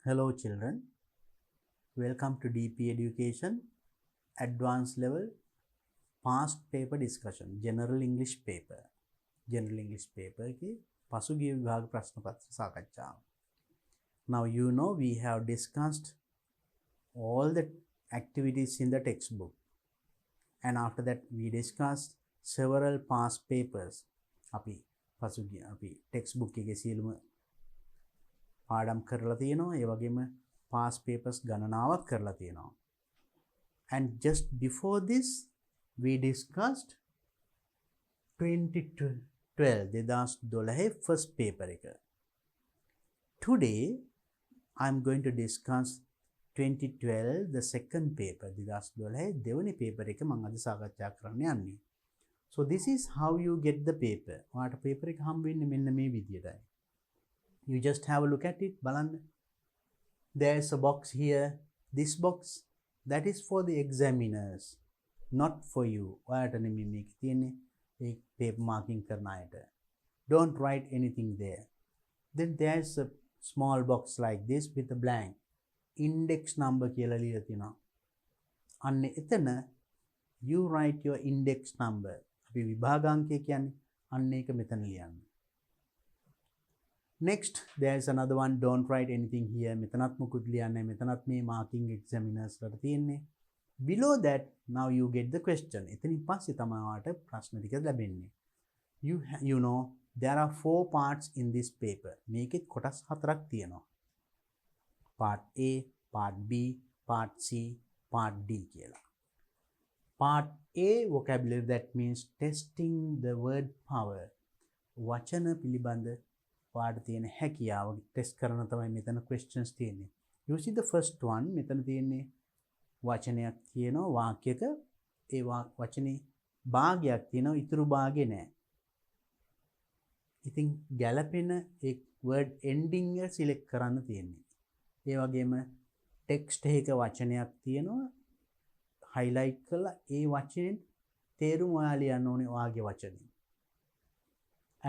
Hello children, welcome to DP Education Advanced Level Past Paper Discussion General English Paper की පසුගිය විභාග ප්‍රශ්න පත්‍ර සාකච්ඡාව. Now you know we have discussed all the activities in the textbook and after that we discussed several past papers. අපි textbook එකේ සියලුම පාඩම් කරලා තියෙනවා. ඒ වගේම past papers ගණනාවක් කරලා තියෙනවා. And just before this we discussed 2012 first paper එක. Today I'm going to discuss 2012 the second paper 2012 දෙවනි paper එක මම අද සාකච්ඡා කරන්න යන්නේ. So this is how you get the paper. ඔයාලට paper එක හම්බ වෙන්නේ මෙන්න මේ විදියටයි. You just have a look at it. බලන්න. There's a box here. This box that is for the examiners, not for you. ඔයාලට නෙමෙයි මේක තියෙන්නේ. ඒ paper marking කරන අයට. Don't write anything there. Then there's a small box like this with a blank index number කියලා ලියලා තියෙනවා. අන්න එතන you write your index number. අපි විභාගාංකය කියන්නේ අන්න ඒක මෙතන ලියන්න. Next, there's another one. Don't write anything here. මෙතනත් මුකුත් ලියන්නේ නැහැ. මෙතනත් මේ marking examiners වලට තියෙන්නේ. Below that, now you get the question. එතනින් පස්සේ තමයි ඔයාලට ප්‍රශ්න ටික ලැබෙන්නේ. You know there are 4 parts in this paper. මේකෙත් කොටස් 4ක් තියෙනවා. Part A, Part B, Part C, Part D කියලා. Part A vocabulary, that means testing the word power. වචන පිළිබඳ පාඩ තියෙන හැකියාව ටෙස්ට් කරන තමයි මෙතන questions තියෙන්නේ. You see the first one. මෙතන තියෙන්නේ වචනයක් තියෙනවා වාක්‍යයක. ඒ වචනේ භාගයක් තියෙනවා, ඉතුරු භාගේ නැහැ. ඉතින් ගැළපෙන ඒ word ending එක select කරන්න තියෙන්නේ. ඒ වගේම text එකක වචනයක් තියෙනවා highlight කරලා ඒ වචනේ තේරුම ඔයාලා ලියන්න ඕනේ ඔයාගේ වචනේ.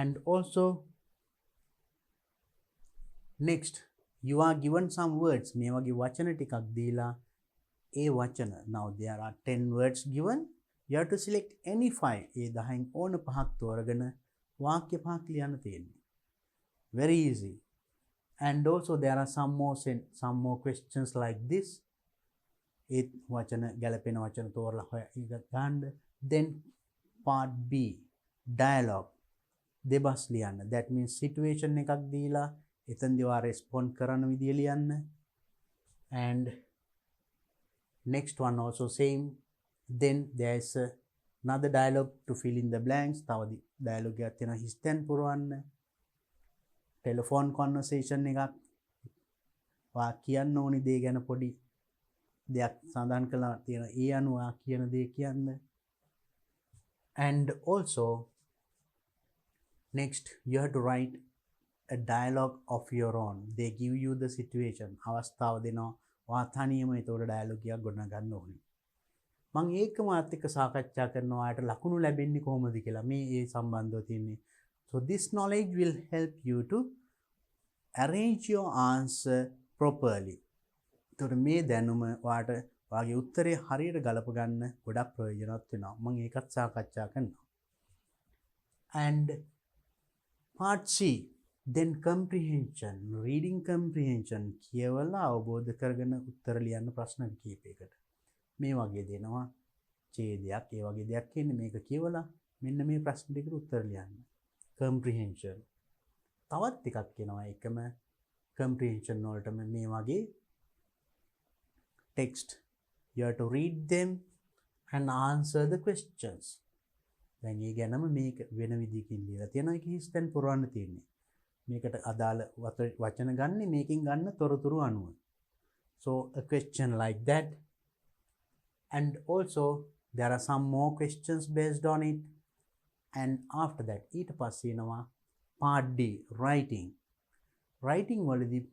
And also next, you are given some words. මේ වගේ වචන ටිකක් දීලා ඒ වචන. Now there are 10 words given. You have to select any 5. ඒ 10න් ඕන 5ක් තෝරගෙන වාක්‍ය 5ක් ලියන්න තියෙන්නේ. Very easy. And also there are some more questions like this. ඒ වචන ගැලපෙන වචන තෝරලා ගන්න. Then part B, dialogue. දෙබස් ලියන්න. That means situation එකක් දීලා එතනදී ඔයා respond කරන විදිය ලියන්න. And next one also same. Then there is another dialogue to fill in the blanks. තව dialogue එකක් තියෙනවා හිස්තැන් පුරවන්න. telephone conversation එකක්. ඔයා කියන්න ඕනි දේ ගැන පොඩි දෙයක් සඳහන් කරලා තියෙන ඒ අනුව ඔයා කියන දේ කියන්න. And also next you have to write a dialogue of your own. They give you the situation. අවස්ථාව දෙනවා. ඔයා තනියම ඒතකොට dialogue එකක් ගොඩනගන්න ඕනේ. මම ඒකම ආත් එක්ක සාකච්ඡා කරනවා ආයට ලකුණු ලැබෙන්නේ කොහොමද කියලා. මේ ඒ සම්බන්ධව තියෙන්නේ. So this knowledge will help you to arrange your answer properly. ඒතකොට මේ දැනුම ඔයාට ඔයාගේ උත්තරේ හරියට ගලප ගන්න ගොඩක් ප්‍රයෝජනවත් වෙනවා. මම ඒකත් සාකච්ඡා කරනවා. And part C, then comprehension, reading comprehension. කියවලා අවබෝධ කරගෙන උත්තර ලියන්න ප්‍රශ්න කීපයකට. මේ වගේ දෙනවා ඡේදයක්, ඒ වගේ දෙයක් කියන්නේ මේක කියවලා මෙන්න මේ ප්‍රශ්න ටිකට උත්තර ලියන්න. comprehension. තවත් ටිකක් කියනවා එකම comprehension වලටම මේ වගේ text. You have to read them and answer the questions. දැන් ඒ ගැනම මේක වෙන විදිහකින් ලියලා තියෙනවා. ඒක හිස්තැන් පුරවන්න තියෙන්නේ. මේකට අදාළ වචන ගන්න මේකෙන් ගන්න තොරතුරු අනුව. So a question like that. And also there are some more questions based on it. And after that ඊට පස්සේ එනවා part D, writing. writing වලදී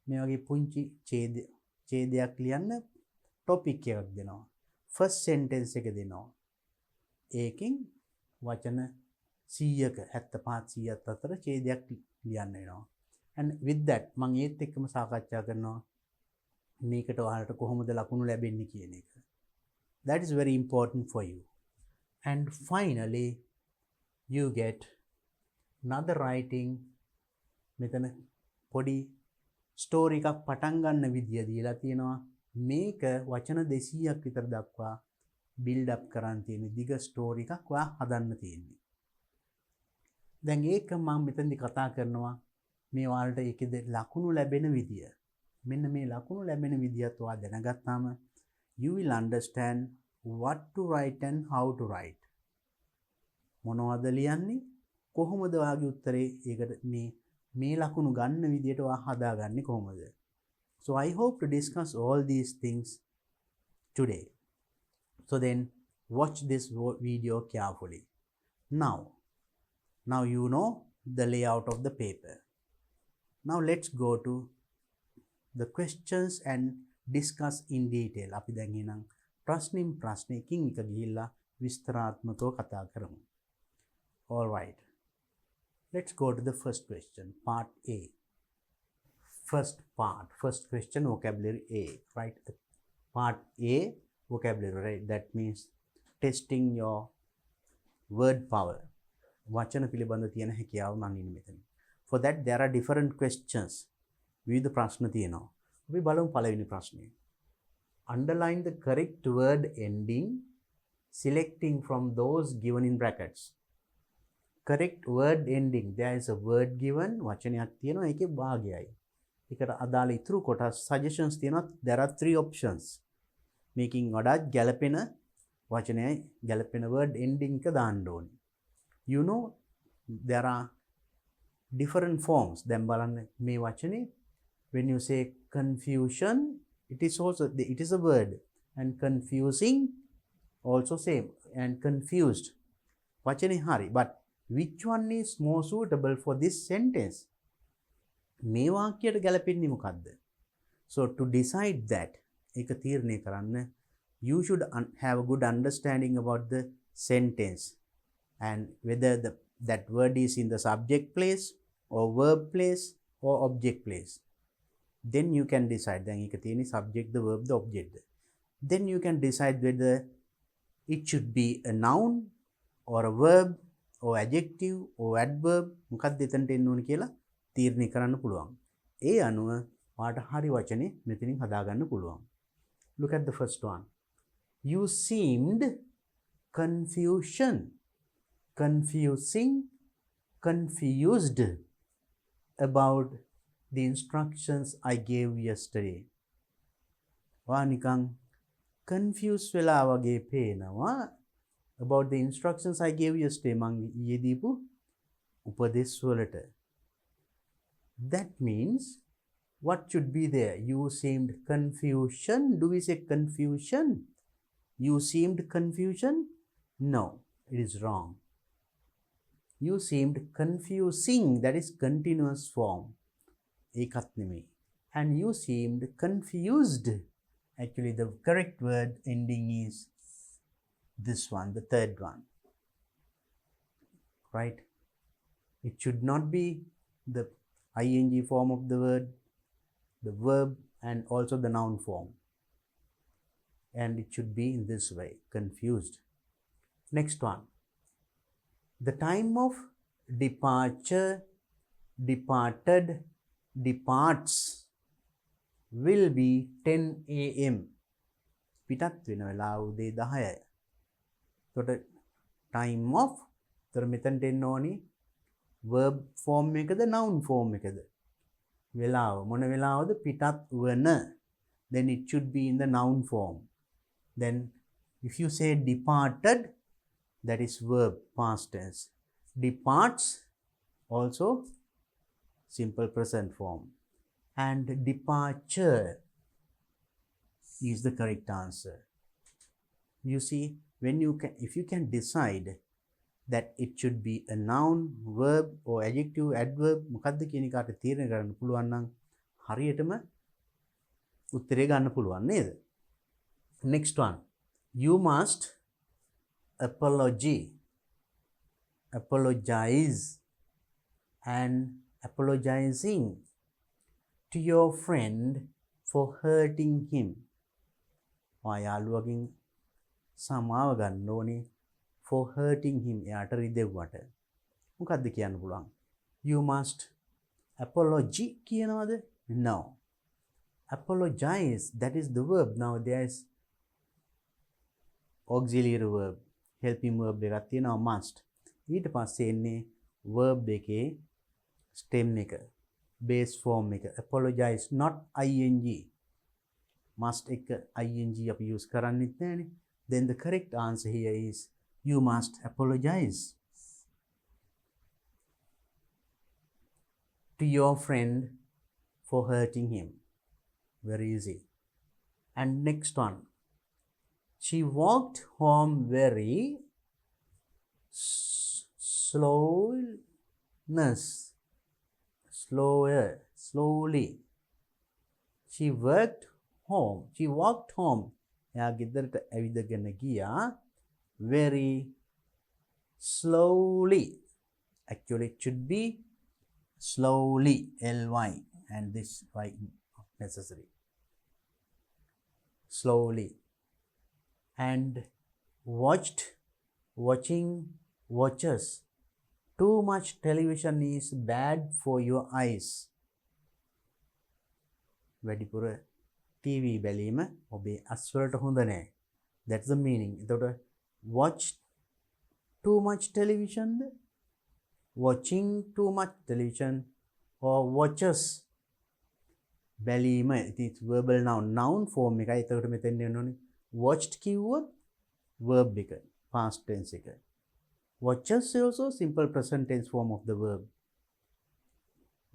මේ වගේ පුංචි ඡේදයක් ලියන්න topic එකක් දෙනවා. first sentence එක දෙනවා. ඒකෙන් වචන 100ක 75 100ක් අතර ඡේදයක් ලියන්න වෙනවා. and with that මම ඒත් එක්කම සාකච්ඡා කරනවා මේකට ඔයාලට කොහොමද ලකුණු ලැබෙන්නේ කියන එක. That is very important for you. And finally, you get another writing. මෙතන පොඩි ස්ටෝරි එකක් පටන් ගන්න විදිය දීලා තියෙනවා. මේක වචන 200ක් විතර දක්වා බිල්ඩ් අප් කරන් තියෙන දිග ස්ටෝරි එකක් ඔයා හදන්න තියෙන්නේ. දැන් ඒක මම මෙතනදි කතා කරනවා මේ ඔයාලට ඒකෙද ලකුණු ලැබෙන විදිය. මෙන්න මේ ලකුණු ලැබෙන විදියත් ඔයා දැනගත්තාම you will understand what to write and how to write. මොනවද ලියන්නේ? කොහොමද ඔයාගේ උත්තරේ ඒකට මේ ලකුණු ගන්න විදියට ඔයා හදාගන්නේ කොහොමද? So I hope to discuss all these things today. So then watch this video carefully. Now you know the layout of the paper. Now let's go to the questions and discuss in detail. අපි දැන් එහෙනම් ප්‍රශ්නින් ප්‍රශ්නයකින් එක ගිහිල්ලා විස්තරාත්මකව කතා කරමු. All right. Let's go to the first question, part A. First question, vocabulary A, right? Part A, vocabulary, right? That means testing your word power. වචන පිළිබඳ තියෙන හැකියාව මම ඉන්නේ මෙතන. For that there are different questions. විවිධ ප්‍රශ්න තියෙනවා. අපි බලමු පළවෙනි ප්‍රශ්නේ. Underline the correct word ending selecting from those given in brackets. Correct word ending. There is a word given. වචනයක් තියෙනවා ඒකේ භාගයයි. ඒකට අදාළ ඉතුරු කොටස් suggestions තියෙනවා. There are 3 options. මේකින් වඩාත් ගැළපෙන වචනයයි ගැළපෙන word ending එක දාන්න ඕනේ. You know there are different forms. දැන් බලන්න මේ වචනේ when you say confusion, it is a word, and confusing also same, and confused වචනේ හරි, but which one is more suitable for this sentence? මේ වාක්‍යයට ගැලපෙන්නේ මොකද්ද? So to decide that, ඒක තීරණය කරන්න, you should have a good understanding about the sentence and whether that word is in the subject place or verb place or object place. Then you can decide. Then ඒක තියෙන්නේ subject, the verb, the object. Then you can decide whether it should be a noun or a verb or adjective or adverb. මොකක්ද එතනට එන්න ඕනේ කියලා තීරණය කරන්න පුළුවන්. ඒ අනුව ඔයාට හරි වචනේ මෙතනින් හදාගන්න පුළුවන්. Look at the first one. You seemed confusing, confused about the instructions I gave yesterday. ඔයා නිකන් confused වෙලා වගේ පේනවා about the instructions I gave yesterday. මං ඊයේ දීපු උපදෙස් වලට. That means what should be there? You seemed confusion. Do we say confusion? You seemed confusion? No, it is wrong. You seemed confusing. That is continuous form. ඒකත් නෙමෙයි. And you seemed confused. Actually the correct word ending is this one, the third one, right? It should not be the ing form of the word, the verb, and also the noun form, and it should be in this way, confused. Next one, the time of departure, departed, departs will be 10 a.m. පිටත් වෙන වෙලාව උදේ 10යි. එතකොට time of තර මෙතනට එන්න ඕනි verb form එකද noun form එකද? වෙලාව මොන වෙලාවද? පිටත් වන. Then it should be in the noun form. Then if you say departed, that is verb past tense. Departs also simple present form. And departure is the correct answer. You see, if you can decide that it should be a noun, verb or adjective, adverb, මොකද්ද කියන එකට තීරණය කරන්න පුළුවන් නම් හරියටම උත්තරේ ගන්න පුළුවන් නේද? Next one, you must apologize and apologizing to your friend for hurting him. යාළුවගෙන් සමාව ගන්න ඕනේ for hurting him. එයාට රිදෙව්වට. මොකද්ද කියන්න පුළුවන්? You must apology කියනවද? No. Apologize, that is the verb. Now there is auxiliary verb, helping verb එකක් තියෙනවා must. ඊට පස්සේ එන්නේ verb එකේ stem එක, base form එක. Apologize, not ing. Must එක ing අපි use කරන්නෙත් නැහැනේ. Then the correct answer here is you must apologize to your friend for hurting him. Very easy. And next one. She walked home very slowly. She walked home. එයා ගෙදරට ඇවිදගෙන ගියා very slowly. Actually it should be slowly, ly, and this y not necessary. Slowly. And watches. Too much television is bad for your eyes. වැඩිපුර TV බැලීම ඔබේ අස්වලට හොඳ නැහැ. That's the meaning. එතකොට watch too much television, watching too much television, or watches බැලීම. It is verbal noun form එකයි. එතකොට මෙතෙන් එන්න ඕනේ watched කිව්වොත් verb එක past tense එක. Watches also simple present tense form of the verb.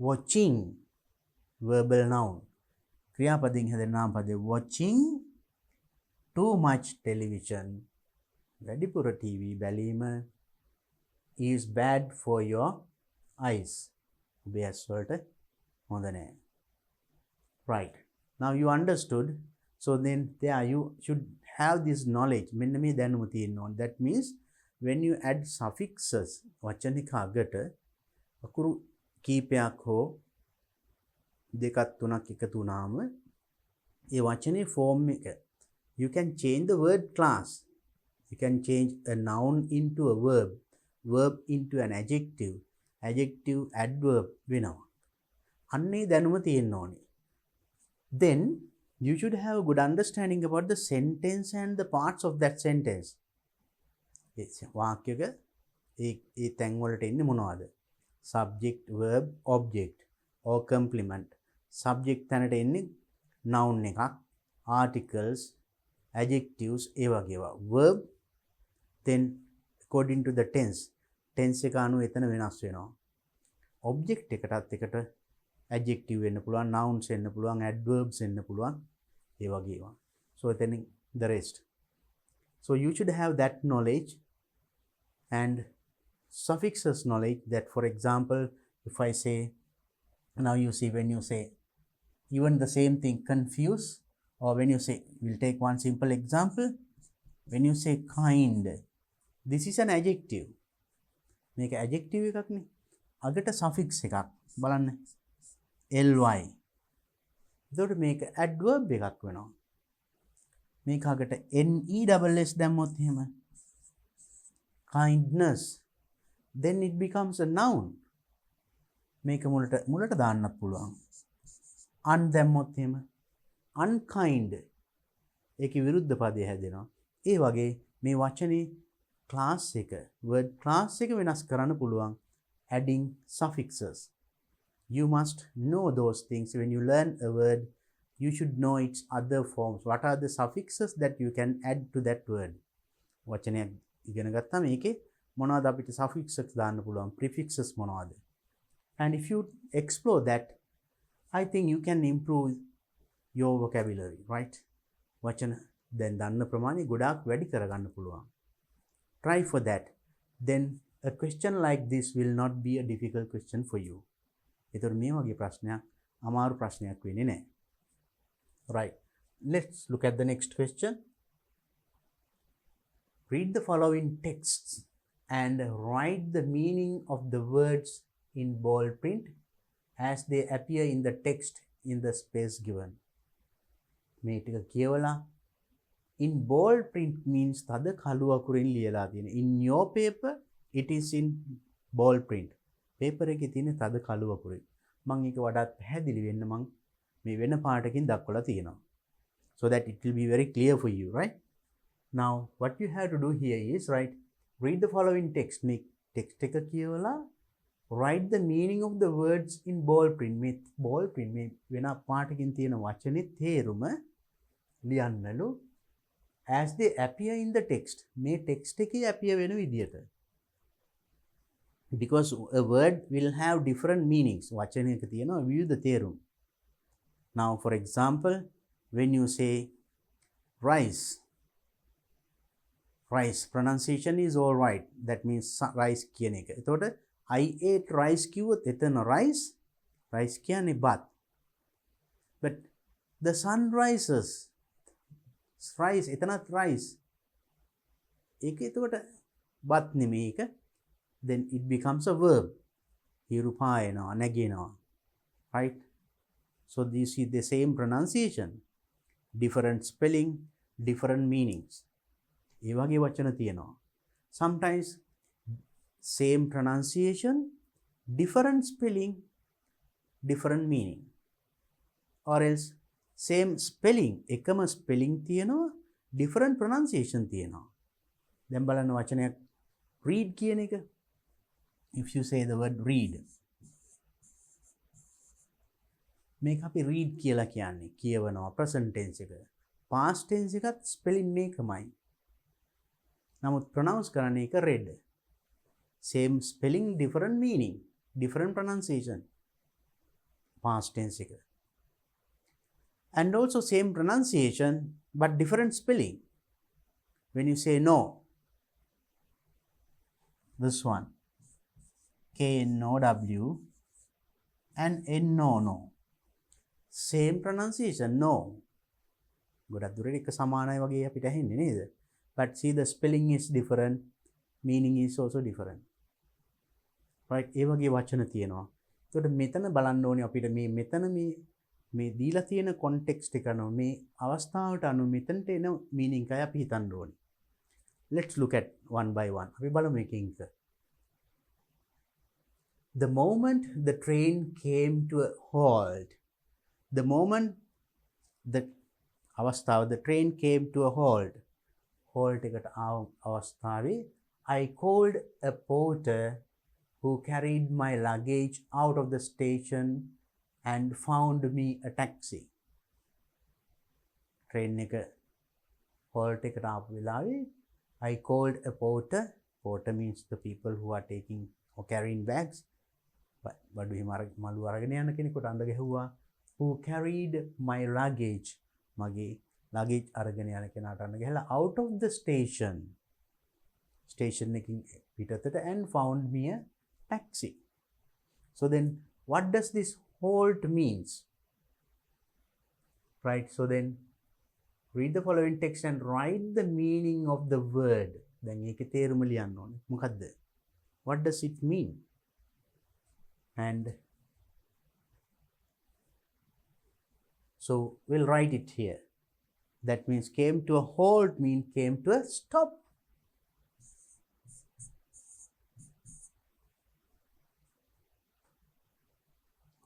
Watching verbal noun. ක්‍රියාපදයෙන් හැදෙන නාමපදේ watching too much television. වැඩිපුර TV බැලීම is bad for your eyes. ඔබේ ඇස් වලට හොඳ නැහැ. Right. Now you understood. So then there you should have this knowledge. මෙන්න මේ දැනුම තියෙන්න ඕන. That means when you add suffixes වචනික අගට අකුරු කීපයක් හෝ දෙකක් තුනක් එකතු වුණාම ඒ වචනේ form එක you can change the word class. You can change a noun into a verb, verb into an adjective, adjective adverb වෙනවා. අන්නේ දැනුම තියෙන්න ඕනේ. Then you should have a good understanding about the sentence and the parts of that sentence. වාක්‍යක ඒ තැන් වලට එන්නේ මොනවද? Subject, verb, object or complement. Subject තැනට එන්නේ noun එකක්, articles, adjectives ඒ වගේ ඒවා. Verb then according to the tense එක අනුව එතන වෙනස් වෙනවා. Object එකටත් එකට adjective වෙන්න පුළුවන්, nouns වෙන්න පුළුවන්, adverbs වෙන්න පුළුවන් ඒ වගේ ඒවා. So then the rest. So you should have that knowledge and suffixes knowledge. That for example, if I say, now you see when you say even the same thing confuse, or when you say, we'll take one simple example. When you say kind, this is an adjective. මේක adjective එකක් නේ. අගට suffix එකක් බලන්න ly. එතකොට මේක adverb එකක් වෙනවා. මේක අගට nes දැම්මොත් එහෙම kindness, then it becomes a noun. මේක මුලට දාන්නත් පුළුවන්. un දැම්මොත් එහෙම unkind, ඒකේ විරුද්ධ පදය හැදෙනවා. ඒ වගේ මේ වචනේ class එක, word class එක වෙනස් කරන්න පුළුවන් adding suffixes. You must know those things. When you learn a word, you should know its other forms. What are the suffixes that you can add to that word? වචනයක් ඉගෙන ගත්තාම ඒකේ මොනවද අපිට suffixes දාන්න පුළුවන්, prefixes මොනවද? And if you explore that, I think you can improve your vocabulary, right? වචන දැන් දන්න ප්‍රමාණය ගොඩාක් වැඩි කරගන්න පුළුවන්. Try for that. Then a question like this will not be a difficult question for you. ඒතර මේ වගේ ප්‍රශ්නයක් අමාරු ප්‍රශ්නයක් වෙන්නේ නැහැ. Right. Let's look at the next question. Read the following texts and write the meaning of the words in bold print as they appear in the text in the space given. මේ ටික කියවලා in bold print means තද කළු අකුරින් ලියලා තියෙන. In your paper it is in bold print. paper එකේ තියෙන තද කළු අකුරින්. මම ඒක වඩාත් පැහැදිලි වෙන්න මම මේ වෙන පාටකින් දක්වලා තියෙනවා. So that it will be very clear for you, right? Now what you have to do here is, right, read the following text. මේ text එක කියවලා write the meaning of the words in bold print. මේ bold print මේ වෙන පාටකින් තියෙන වචනේ තේරුම ලියන්නලු as they appear in the text. මේ text එකේ appear වෙන විදියට. Because a word will have different meanings. වචනයක තියෙනවා විවිධ තේරුම්. Now for example, when you say rice, rice pronunciation is all right. That means rice කියන එක. එතකොට I ate rice කිව්වොත් එතන rice කියන්නේ බත්. But the sun rises, rice එතනත් rice. ඒක එතකොට බත් නෙමෙයි ඒක. Then it becomes a verb. Hiru පායනවා, නැගෙනවා. Right? So you see the same pronunciation, different spelling, different meanings. ඒ වගේ වචන තියෙනවා. Sometimes same pronunciation, different spelling, different meaning. Or else same spelling, එකම spelling තියෙනවා, different pronunciation තියෙනවා. දැන් බලන්න වචනයක් read කියන එක. If you say the word read, මේක අපි read කියලා කියන්නේ කියවනවා present tense එක. past tense එකත් spelling මේකමයි. නමුත් pronounce කරන්නේ එක read. Same spelling, different meaning, different pronunciation. Past tense එක. And also same pronunciation but different spelling. When you say no, this one, K-N-O-W and N-O-No. Same pronunciation, no. ගොඩක් දුරට එක සමානයි වගේ අපිට ඇහෙන්නේ නේද? But see the spelling is different, meaning is also different. Right? ඒ වගේ වචන තියෙනවා. එතකොට මෙතන බලන්න ඕනේ අපිට මේ මෙතන මේ දීලා තියෙන context එක අනුව මේ අවස්ථාවට අනුව මෙතනට එන meaning එකයි අපි හිතන්න ඕනේ. Let's look at one by one. අපි බලමු එකකින් එක. The moment the train came to a halt, the moment the අවස්ථාව, the train came to a halt, halt එකට අවස්ථාවේ I called a porter who carried my luggage out of the station and found me a taxi. train එක halt එකට ආපු වෙලාවේ I called a porter. Porter means the people who are taking or carrying bags. බඩු හිම මළු අරගෙන යන කෙනෙකුට අඳ ගැහුවා. Who carried my luggage. මගේ luggage අරගෙන යන කෙනාට අඳ ගැහලා out of the station. Station එකකින් පිටතට and found me a taxi. So then what does this halt means? Right? So then read the following text and write the meaning of the word. දැන් ඒකේ තේරුම ලියන්න ඕනේ. මොකද්ද? What does it mean? And so we'll write it here. That means came to a halt means came to a stop.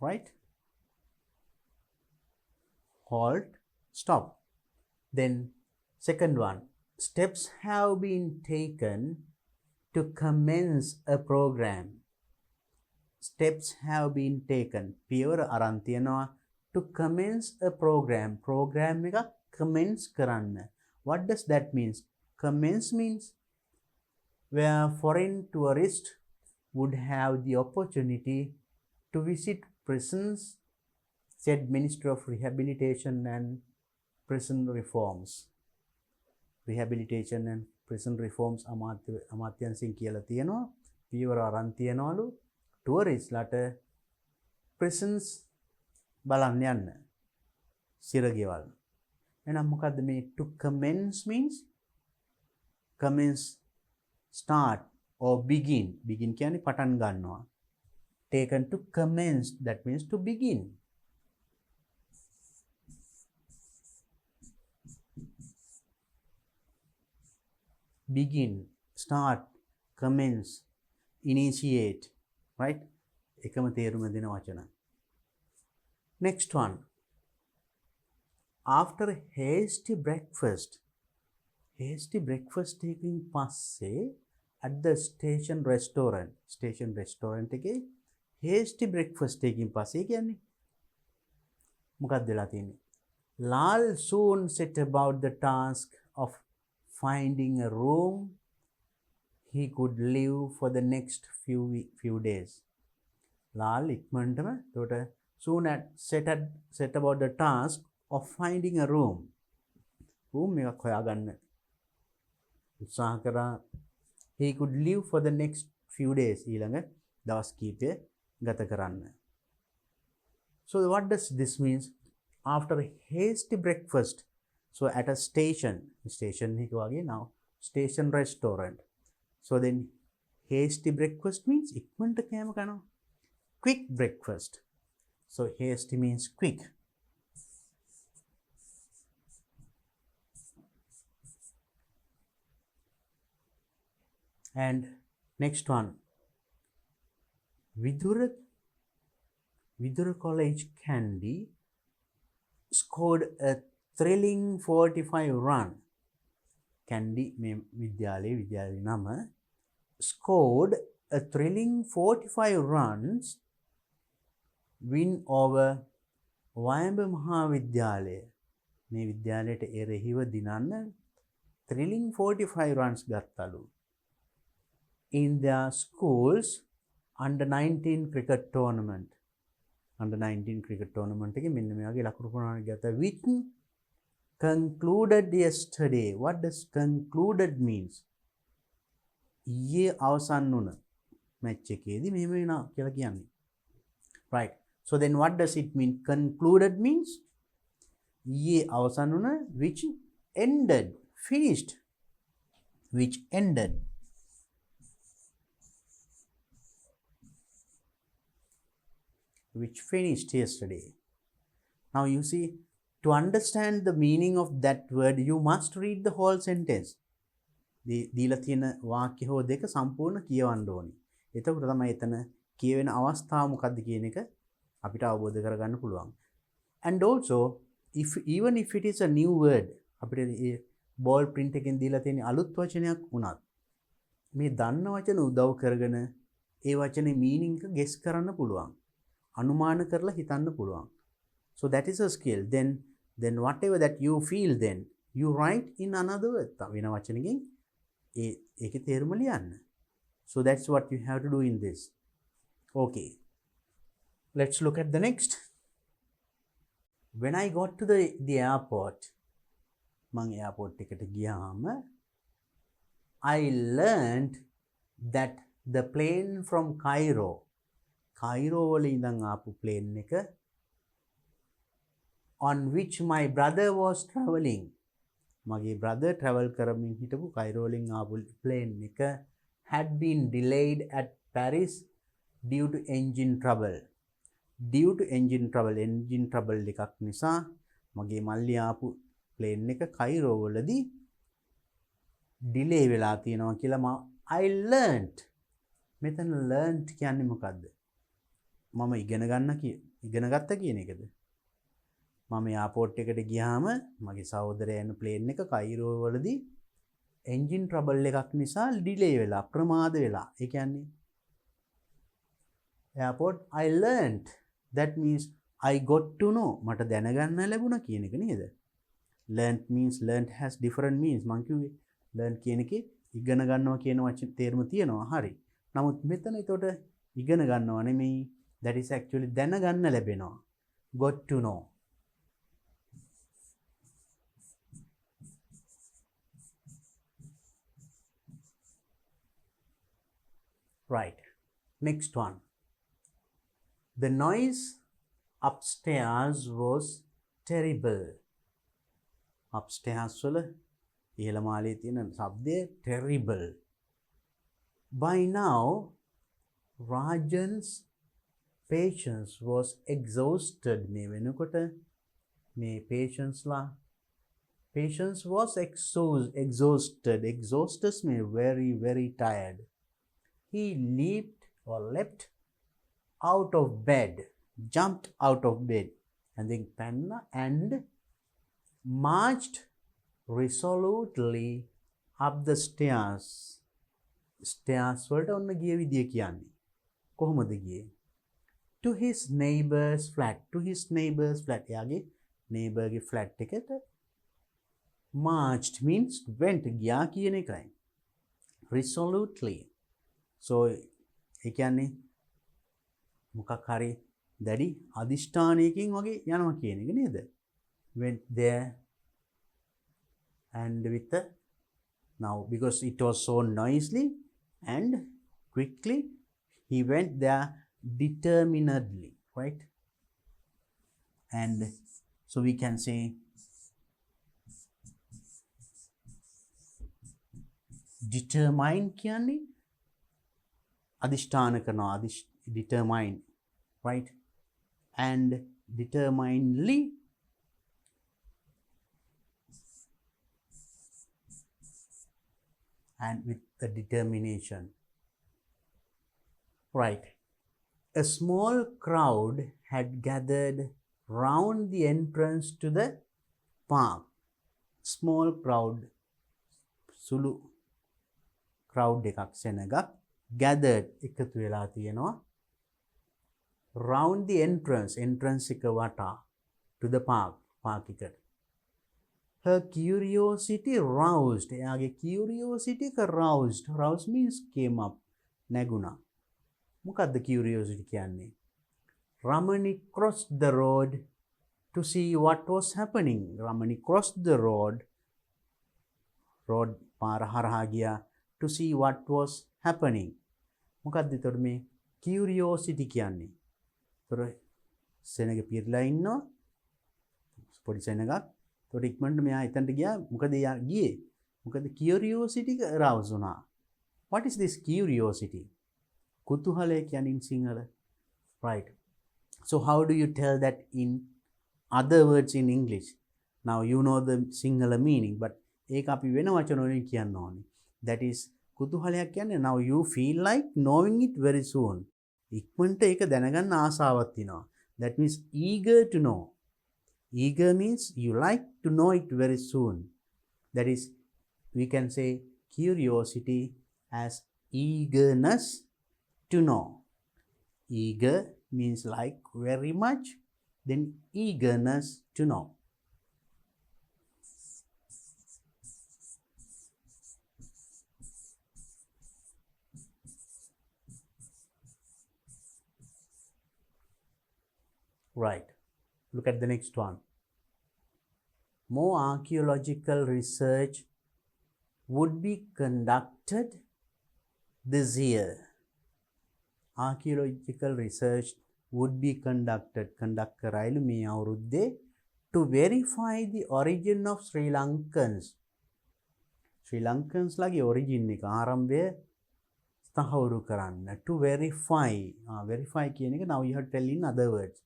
Right? Halt, stop. Then second one, steps have been taken to commence a program. Steps have been taken. පියවර අරන් තියනවා to commence a program. Program එක commence කරන්න. What does that mean? Commence means where foreign tourists would have the opportunity to visit prisons, said Minister of Rehabilitation and Prison Reforms. Rehabilitation and Prison Reforms අමාත්‍යංශයෙන් කියලා තියෙනවා. පියවර අරන් තියනවලු tourists ලට prisons බලන්න යන්න. සිරගෙවල්. එහෙනම් මොකද්ද මේ to commence means? Commence, start or begin. Begin කියන්නේ පටන් ගන්නවා. Taken to commence, that means to begin. begin, start, commence, initiate, right? එකම තේරුම දෙන වචන. Next one. After hasty breakfast එකකින් පස්සේ at the station restaurant එකේ hasty breakfast එකකින් පස්සේ කියන්නේ මොකක්ද වෙලා තියෙන්නේ? Lal soon set about the task of finding a room he could live for the next few days. Lal ඉක්මනටම එතකොට soon set about the task of finding a room එකක් හොයාගන්න උත්සාහ කරා. He could live for the next few days ඊළඟ දවස් කීපය ගත කරන්න. So what does this means? After a hasty breakfast, so at a station එක වගේ now station restaurant. So then hasty breakfast means ඉක්මනට කෑම කනවා. Quick breakfast. So hasty means quick. And next one, Vidura College Candy scored a thrilling 45 run. Candy මේ විද්‍යාලයේ නම scored a thrilling 45 runs win over වයඹ මහා විද්‍යාලය. මේ විද්‍යාලයට එරෙහිව දිනන්න thrilling 45 runs ගත්තලු. In their schools under 19 cricket tournament. Under 19 cricket tournament එකේ මෙන්න මේ වගේ ලකුණු ප්‍රමාණයක් ගත්තා. Which concluded yesterday. What does concluded means? ඊයේ අවසන් වුණ match එකේදී මෙහෙම වෙනවා කියලා කියන්නේ. Right. So then what does it mean? Concluded means ඊයේ අවසන් වුණ which ended, finished. Which ended. Which finished yesterday. Now you see, to understand the meaning of that word, you must read the whole sentence. දීලා තියෙන වාක්‍ය හෝ දෙක සම්පූර්ණ කියවන්න ඕනේ. එතකොට තමයි එතන කියවෙන අවස්ථාව මොකක්ද කියන එක අපිට අවබෝධ කරගන්න පුළුවන්. And also, even if it is a new word, අපිට ball print එකෙන් දීලා තියෙන අලුත් වචනයක් වුණත් මේ දන්න වචන උදව් කරගෙන ඒ වචනේ meaning එක guess කරන්න පුළුවන්. අනුමාන කරලා හිතන්න පුළුවන්. So that is a skill. Then whatever that you feel, then you write in another word. වෙන වචනකින් ඒකේ තේරුම ලියන්න. So that's what you have to do in this. Okay. Let's look at the next. When I got to the airport, මං airport එකට ගියාම I learned that the plane from Cairo වල ඉඳන් ආපු plane එක on which my brother was travelling. මගේ brother travel කරමින් හිටපු Cairo වලින් ආපු plane එක had been delayed at Paris due to engine trouble. engine trouble එකක් නිසා මගේ මල්ලි ආපු plane එක Cairo වලදී delay වෙලා තියෙනවා කියලා I learned. මෙතන learned කියන්නේ මොකද්ද? මම ඉගෙන ගත්ත කියන එකද? මම එයාපෝට් එකට ගියාම මගේ සහෝදරයා යන ප්ලේන් එක කයිරෝ වලදී එන්ජින් ට්‍රබල් එකක් නිසා ඩිලේ වෙලා ප්‍රමාද වෙලා. ඒ කියන්නේ airport I learned. That means I got to know. මට දැනගන්න ලැබුණා කියන එක නේද? learned means learned has different means. මං කිව්වේ learn කියන එකේ ඉගෙන ගන්නවා කියන වචන තේරුම තියෙනවා. හරි. නමුත් මෙතන ඒතකොට ඉගෙන ගන්නවා නෙමෙයි. That is actually දැනගන්න ලැබෙනවා. got to know. Right. Next one. The noise upstairs was terrible. Upstairs වල ඉහළ මාලේ තියෙන ශබ්දය terrible. By now, Rajan's patience was exhausted. මේ වෙනකොට මේ patience ලා Patience was exhausted. Exhausted means very, very tired. He leapt out of bed, jumped out of bed, and then penna and marched resolutely up the stairs. Stairs වලට ඔන්න ගිය විදිය කියන්නේ. කොහොමද ගියේ? To his neighbor's flat. To his neighbor's flat. එයාගේ neighbor ගේ flat එකට marched means went ගියා කියන එකයි. Resolutely. So ඒ කියන්නේ මොකක් හරි දැඩි අදිෂ්ඨානයකින් වගේ යනවා කියන එක නේද? Went there and with the now because it was so noisily and quickly he went there determinedly, right? And so we can say determine කියන්නේ අදිෂ්ඨාන කරනවා determine, right? And determinedly and with the determination, right? A small crowd had gathered round the entrance to the park. Small crowd, sulu crowd එකක් සෙනගක් gathered එකතු වෙලා තියෙනවා round the entrance එක වටා to the park එකට. Her curiosity roused. එයාගේ curiosity එක roused means came up, නැගුණා. මොකද්ද curiosity කියන්නේ? Ramani crossed the road to see what was happening. Ramani crossed the road පාර හරහා ගියා to see what was happening. මොකද්ද ඒතර මේ curiosity කියන්නේ? ඒතර සෙනග පිරලා ඉන්නවා පොඩි සෙනගක්. ඒතර ඉක්මනට මෙයා එතනට ගියා. මොකද එයා ගියේ? මොකද curiosity එක arouse වුණා. What is this curiosity? කුතුහලය කියන්නේ in Sinhala, right? So how do you tell that in other words in English? Now you know the Sinhala meaning, but ඒක අපි වෙන වචන වලින් කියන්න ඕනේ. That is කුතුහලයක් කියන්නේ now you feel like knowing it very soon. ඉක්මනට ඒක දැනගන්න ආසාවක් තියෙනවා. That means eager to know. Eager means you like to know it very soon. That is, we can say curiosity as eagerness to know. Eager means like very much, then eagerness to know. Right. Look at the next one. More archaeological research would be conducted this year. Archaeological research would be conducted. Conduct කරයිලු මේ අවුරුද්දේ to verify the origin of Sri Lankans. Sri Lankans lage origin එක ආරම්භය තහවුරු කරන්න. To verify. Verify කියන එක now you have to tell in other words.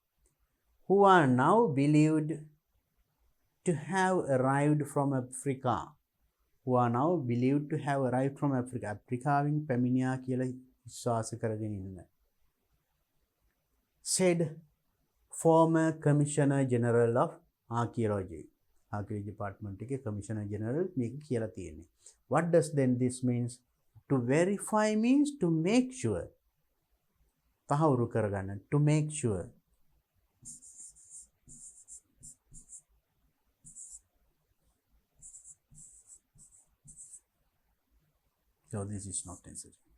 Who are now believed to have arrived from Africa. Who are now believed to have arrived from Africa. අප්‍රිකාවෙන් පැමිණියා කියලා විශ්වාස කරගෙන ඉන්න. Said former Commissioner General of Archaeology. Archaeology Department එකේ Commissioner General මේක කියලා තියෙන්නේ. What does then this means? To verify means to make sure. තහවුරු කරගන්න. To make sure. So this is not necessary.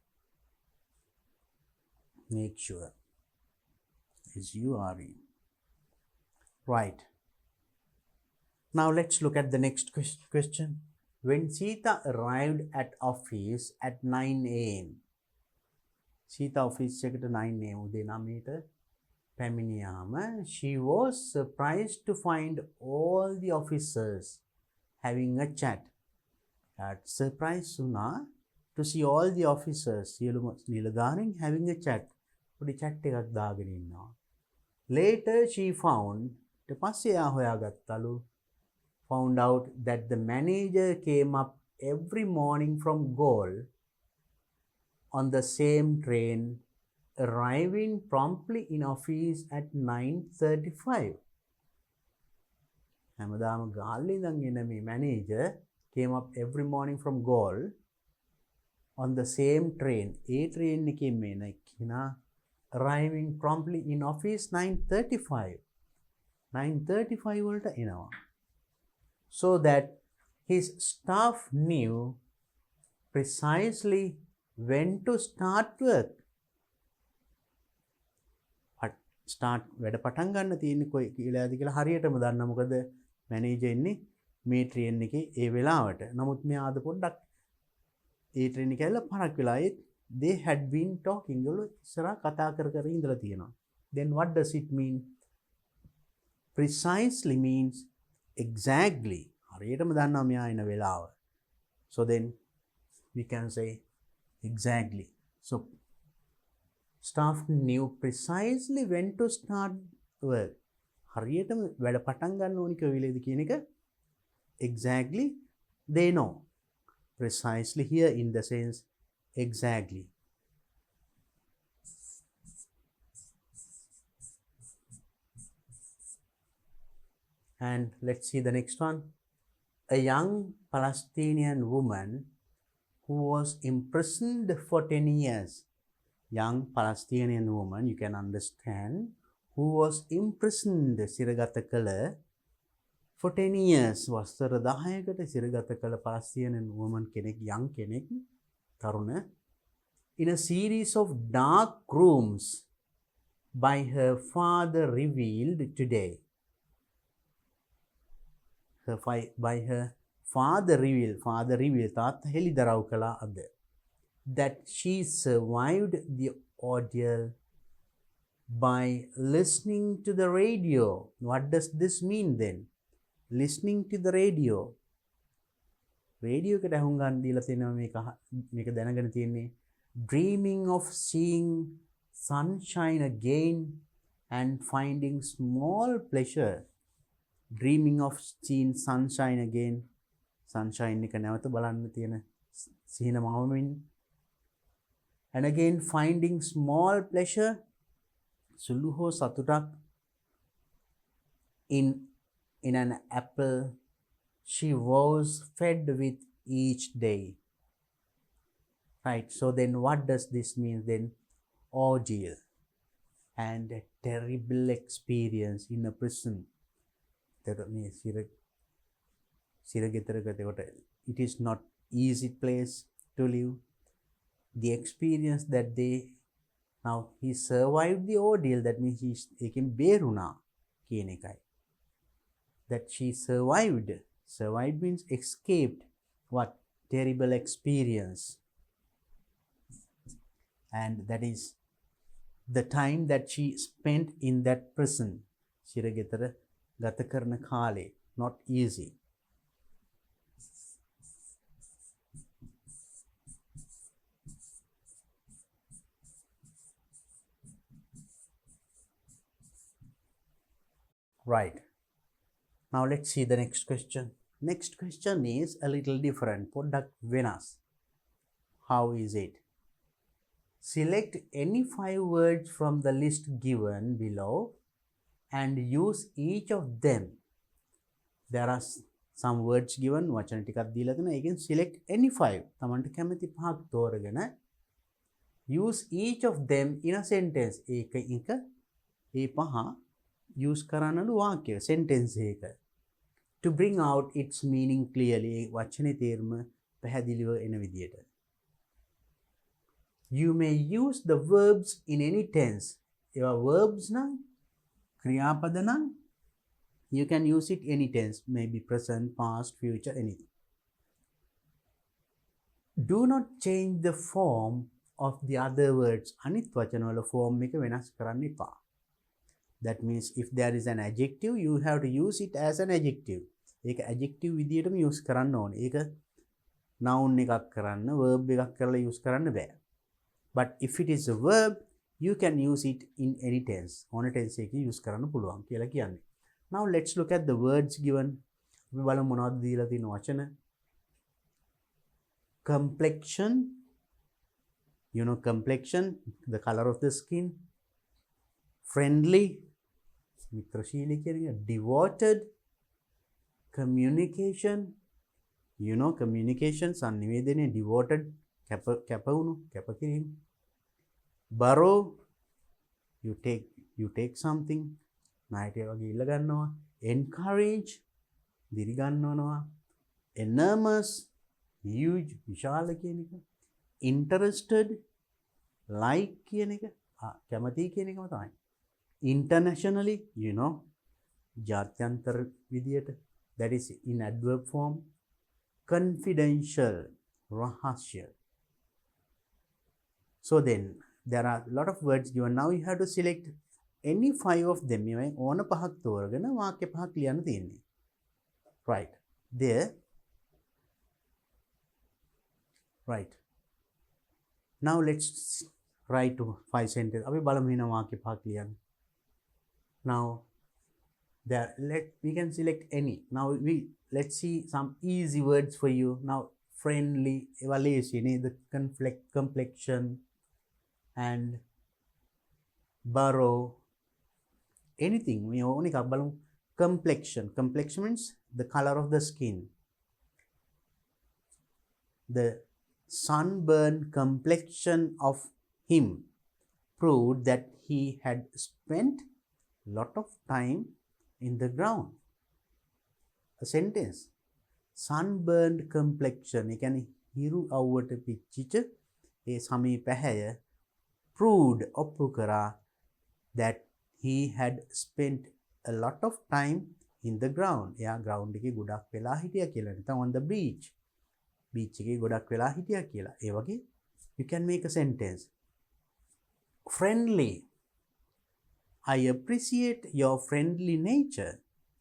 Make sure. S-U-R-E. Right. Now let's look at the next question. When Sita arrived at office at 9 a.m. Sita office එකට 9 a.m. උදේ 9ට පැමිණියාම she was surprised to find all the officers having a chat. Surprise වුණා to see all the officers සියලුම නිලධාරීන් having a chat. පොඩි chat එකක් දාගෙන ඉන්නවා. Later she found ඊට පස්සේ එයා හොයාගත්තලු found out that the manager came up every morning from Galle on the same train, arriving promptly in office at 9:35. හැමදාම ගාල්ලේ ඉඳන් එන මේ manager came up every morning from Galle on the same train. A train එකෙන් එන කෙනා arriving promptly in office 9:35. 9:35 වලට එනවා. So that his staff knew precisely when to start work. start වැඩ පටන් ගන්න තියෙන්නේ කොයි කියලාද කියලා හරියටම දන්නා මොකද මැනේජර් ඉන්නේ මේ ට්‍රේන් එකේ ඒ වෙලාවට. නමුත් මෙයා අද පොඩ්ඩක් ඒ ට්‍රේන් එක ඇවිල්ලා පරක් වෙලා they had been talking වල ඉස්සරහා කතා කර කර ඉඳලා තියෙනවා. Then what does it mean? Precisely means exactly. හරියටම දන්නවා මෙයා එන වෙලාව. So then we can say exactly. So staff knew precisely when to start work. හරියටම වැඩ පටන් ගන්න ඕනි කවිලේද කියන එක exactly they know. Precisely here in the sense exactly. And let's see the next one. A young Palestinian woman who was imprisoned for 10 years. Young Palestinian woman, you can understand, who was imprisoned සිරගත කළ for 10 years. වසර 10කට සිරගත කළ Palestinian woman කෙනෙක්, young කෙනෙක්, තරුණ, in a series of dark rooms by her father revealed today. By her father revealed තාත්තා හෙළිදරව් කළා අද. That she survived the ordeal by listening to the radio. What does this mean then? Listening to the radio. Radio එකට අහුන් ගන්න දීලා තියෙනවා මේක දැනගෙන තියෙන්නේ. Dreaming of seeing sunshine again and finding small pleasure. Dreaming of seeing sunshine again. Sunshine එක නැවත බලන්න තියෙන සිහින මවමින්. And again finding small pleasure, සුළු හෝ සතුටක්, in an apple she was fed with each day. Right, so then what does this mean then? Ordeal and a terrible experience in a prison. It is not easy place to live. The experience that now he survived the ordeal, that means he can beruna කියන එකයි. That she survived means escaped what? Terrible experience. And that is the time that she spent in that prison. සිරගෙතර ගත කරන කාලේ, not easy. Right. Now let's see the next question. Next question is a little different. Product venas. How is it? Select any 5 words from the list given below and use each of them. There are some words given. වචන ටිකක් දීලා තියෙනවා. ඒකෙන් select any 5. තමන්ට කැමති පහක් තෝරගෙන use each of them in a sentence. ඒක ඒ පහ use කරන්නලු වාක්‍ය sentence එක. To bring out its meaning clearly. වචනේ තේරුම පැහැදිලිව එන විදියට. You may use the verbs in any tense. ඒවා verbs නම් ක්‍රියාපද නම් you can use it any tense, maybe present, past, future, anything. Do not change the form of the other words. අනිත් වචන වල form එක වෙනස් කරන්න එපා. That means if there is an adjective, you have to use it as an adjective. ඒක adjective විදියටම use කරන්න ඕනේ. ඒක noun එකක් කරන්න, verb එකක් කරලා use කරන්න බෑ. But if it is a verb, you can use it in any tense. ඕන tense එකකින් use කරන්න පුළුවන් කියලා කියන්නේ. Now let's look at the words given. අපි බලමු මොනවද දීලා තියෙන වචන. Complexion, you know complexion, the color of the skin. Friendly, මිත්‍රශීලී කියන එක. Devoted, communication, you know communication, sannivedanaye. Devoted, කැපවුණු, කැපකිරීම. Borrow, you take something, ණයට වගේ ඉල්ල ගන්නවා. Encourage, දිරි ගන්නවනවා. Enormous, huge, විශාල කියන එක. Interested, like කියන එක, කැමති කියන එකම තමයි. Internationally, you know, ජාත්‍යන්තර විදියට, that is in adverb form. Confidential, රහස්‍ය. So then there are a lot of words given. Now you have to select any 5 of them. මේ ඕන පහක් තෝරගෙන වාක්‍ය පහක් ලියන්න තියෙන්නේ. Right. There. Right. Now let's write 5 sentences. අපි බලමු වෙන වාක්‍ය පහක් ලියන්න. Now there we can select any. Now let's see some easy words for you. Now friendly, evaluation, the complexion, and borrow, anything. We only have complexion. Complexion means the color of the skin. The sunburned complexion of him proved that he had spent a lot of time in the ground. A sentence. Sunburned complexion. ඒ කියන්නේ හිරු අවුවට පිච්චිච්ච ඒ සමී පැහැය proved ඔප්පු කරා that he had spent a lot of time in the ground. එයා ground එකේ ගොඩක් වෙලා හිටියා කියලා. නැත්නම් on the beach. beach එකේ ගොඩක් වෙලා හිටියා කියලා. ඒ වගේ you can make a sentence. Friendly. I appreciate your friendly nature.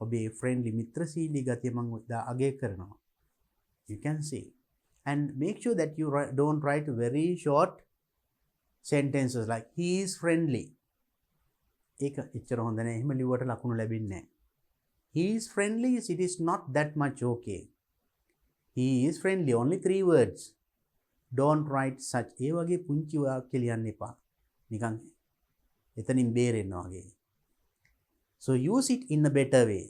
ඔබේ friendly මිත්‍රශීලී ගතිය මම අගය කරනවා. You can see. And make sure that you don't write very short sentences like he is friendly. ඒක එච්චර හොඳ නැහැ. එහෙම ලිව්වට ලකුණු ලැබෙන්නේ නැහැ. He is friendly, it is not that much okay. He is friendly, only 3 words. Don't write such. ඒ වගේ පුංචි වාක්‍ය ලියන්න එපා. නිකන් එතනින් බේරෙන්න වගේ. So use it in a better way.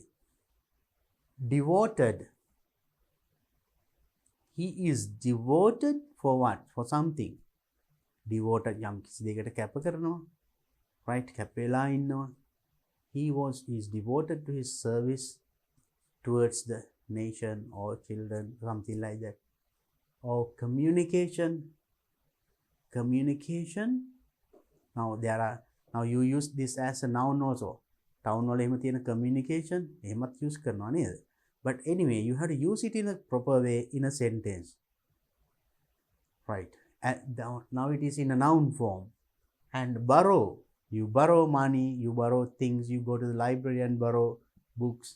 Devoted. He is devoted for what? For something. Devoted යම් කිසි දෙයකට කැප කරනවා. Right? කැප වෙලා ඉන්නවා. He is devoted to his service towards the nation or children, something like that. Or communication. Communication. Now you use this as a noun also. Town වල එහෙම තියෙන communication එහෙමත් use කරනවා නේද? But anyway, you have to use it in a proper way in a sentence. Right. And now it is in a noun form. And borrow. You borrow money, you borrow things, you go to the library and borrow books.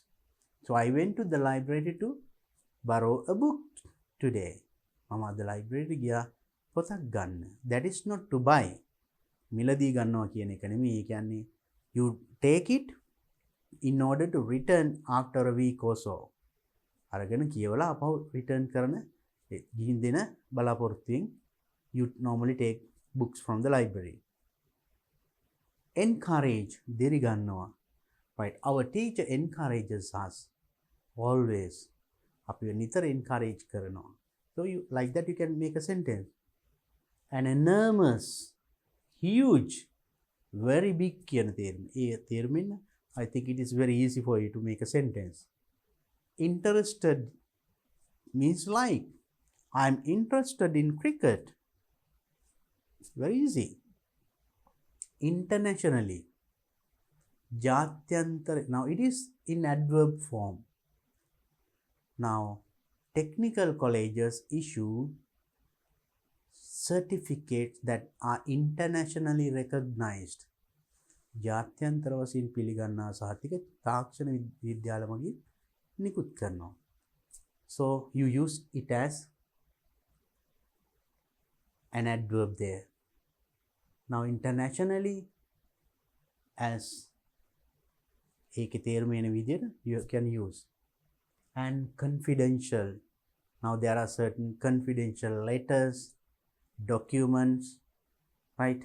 So I went to the library to borrow a book today. මම අද library ගියා පොතක් ගන්න. That is not to buy. මිලදී ගන්නවා කියන එක නෙමෙයි. ඒ කියන්නේ you take it in order to return after a week or so. අරගෙන කියවලා අපහු return කරන ගිහින් දෙන බලාපොරොත්තුෙන් you normally take books from the library. Encourage, දිරි ගන්නවා. Right. Our teacher encourages us always. අපි නිතර encourage කරනවා. So you like that you can make a sentence. An enormous, huge, very big කියන තේරුම. ඒ තේරුමින් I think it is very easy for you to make a sentence. Interested means like. I'm interested in cricket. Very easy. Internationally. Jatyantara. Now it is in adverb form. Now technical colleges issue certificates that are internationally recognized. ජාත්‍යන්තර වශයෙන් පිළිගන්නා සහතික තාක්ෂණ විද්‍යාල මගින් නිකුත් කරනවා. So you use it as an adverb there. Now internationally as ඒකේ තේරුම එන විදිහට you can use. and confidential. Now there are certain confidential letters, documents, right?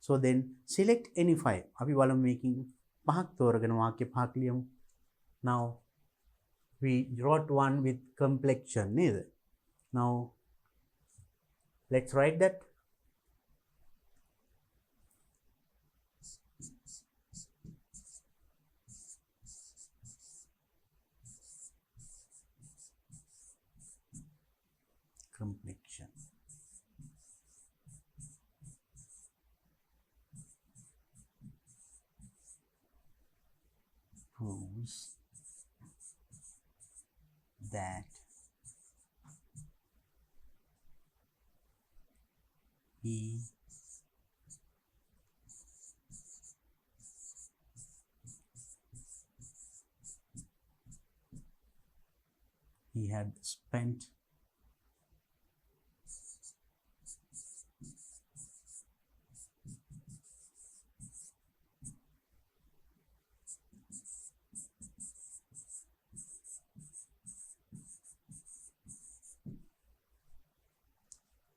So then select any five. අපි බලමු මේකින් පහක් තෝරගෙන වාක්‍ය පහක් ලියමු. Now we wrote one with complexion නේද? Now let's write that. Complexion. Proves that he had spent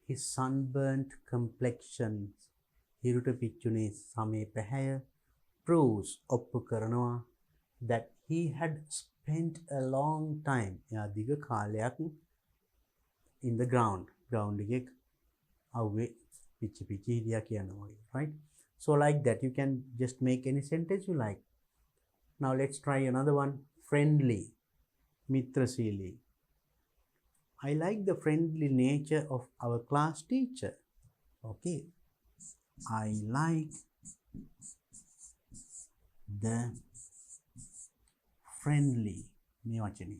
his sunburnt complexion හිරුට පිච්චුනේ සමේ පැහැය proves ඔප්පු කරනවා that he had spent a long time එයා දිග කාලයක් in the ground එකේ අවුවේ පිච්චි හිටියා කියනවා වගේ, right? So like that you can just make any sentence you like. Now let's try another one. Friendly, mitrasili. I like the friendly nature of our class teacher. Okay. I like the friendly මේ වචනේ